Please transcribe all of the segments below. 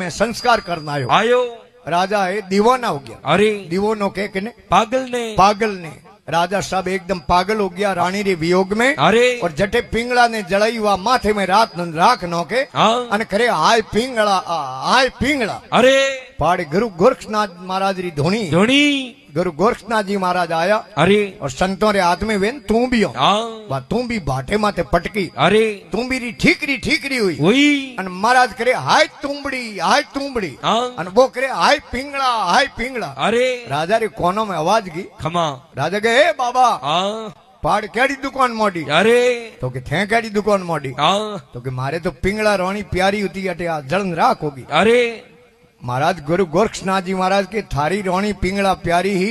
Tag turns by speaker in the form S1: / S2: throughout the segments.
S1: ने संस्कार करना आयो
S2: आयो
S1: राजा है दीवाना हो गया।
S2: अरे
S1: दीवानो के किने
S2: पागल ने
S1: राजा साहब एकदम पागल हो गया रानी रे वियोग में।
S2: अरे
S1: और जटे पिंगला ने जड़ाई हुआ माथे में रात राख नो के अन करे हाय पिंगला
S2: अरे
S1: पाड़े गुरु गोरखनाथ महाराज री धोनी गुरु गोरखनाथ जी महाराज आया।
S2: अरे
S1: और संतों रे हाथ में वेन तू भी हो तू भी भाटे माथे पटकी।
S2: अरे
S1: तू भी री ठीकरी हुई अन महाराज करे हाय तुंबड़ी अन वो करे हाय पिंगला।
S2: अरे
S1: राजा रे कोनों में आवाज की
S2: खमा
S1: राजा के हे बाबा पाड़ केड़ी दुकान मोड़ी।
S2: अरे
S1: तो के थे केड़ी दुकान मोड़ी तो के मारे तो पिंगला रोणी प्यारी होती अटे आ जलन राख होगी।
S2: अरे
S1: महाराज गुरु गोरखनाथ जी महाराज के थारी रोणी पिंगला प्यारी ही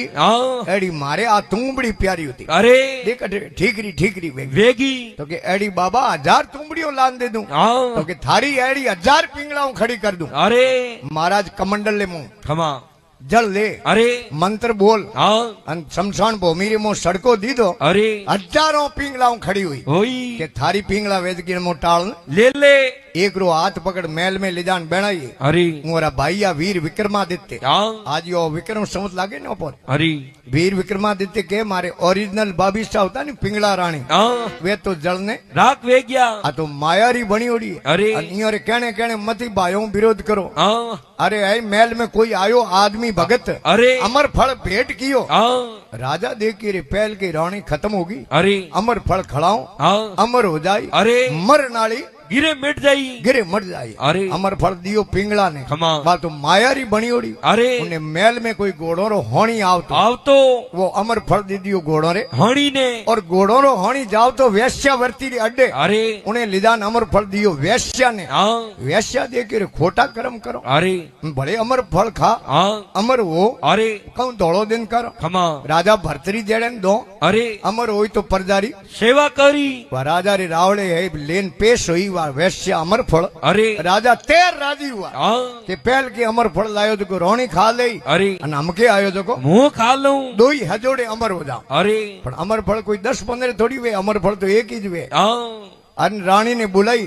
S1: एड़ी मारे आ तुंबड़ी प्यारी होती।
S2: अरे
S1: देख ठीकरी
S2: वेगी
S1: तो के एड़ी बाबा 1000 तुंबड़ियों लान दे दूं तो के थारी एड़ी 1000 पिंगलाओं खड़ी कर दूं।
S2: अरे
S1: महाराज कमंडल ले मुंह
S2: खमा
S1: जल ले
S2: अरे मंत्र बोल
S1: शमशान भूमि रे मो सड़को दी दो।
S2: अरे
S1: 1000 पिंगलाओं खड़ी हुई के थारी पिंगला वेद की मो टाल
S2: ले
S1: एक रो हाथ पकड़ महल में ले जान बेणाई।
S2: अरे
S1: मोरा भाईया वीर विक्रमादित्य आज यो विक्रम समझ लागे न पर
S2: अरे
S1: वीर विक्रमादित्य के मारे ओरिजिनल बाबिशा होता नहीं पिंगला रानी वे तो जल ने
S2: राख वे गया
S1: आ तो मायारी बनी ओड़ी।
S2: अरे
S1: रे कहने मती भाइयों विरोध करो। अरे आई महल में कोई आयो आदमी भगत
S2: अरे
S1: अमर फल भेंट कियो राजा देख के रे पहल की रानी खत्म होगी।
S2: अरे
S1: अमर फल खड़ाओ अमर हो जाई।
S2: अरे
S1: मर नाली
S2: गिरे मट जाई।
S1: अरे अमर फल दियो पिंगला ने बात तो मायारी बनी ओड़ी।
S2: अरे
S1: उन्हें महल में कोई घोड़ो रो होनी आवतो वो अमर फल दे दियो घोड़ो रे
S2: होनी ने और
S1: घोड़ो रो होनी जाओ तो वेश्या वर्ती रे अड्डे।
S2: अरे
S1: उन्हें लिदान अमर फल दियो वेश्या ने वेश्या दे के खोटा कर्म करो।
S2: अरे
S1: भले अमर फल खा अमर हो। अरे कहूं दौड़ो दिन करो खमा राजा भरतरी जेड़े दो। अरे अमर हो तो परजारी
S2: सेवा करी
S1: राजा रे रावले है लेन पेश हुई वैश्य अमर फल। अरे राजा तेर राजी हुआ कि पहल के अमर फल लायो तो रोणी खा ले। अरे हमके आयो तो
S2: मुंह खा लू
S1: 2 ही हजोड़े अमर हो जाओ।
S2: अरे
S1: पर अमर फल कोई 10-15 थोड़ी वे अमर फल तो एक ही वे। रानी ने बुलाई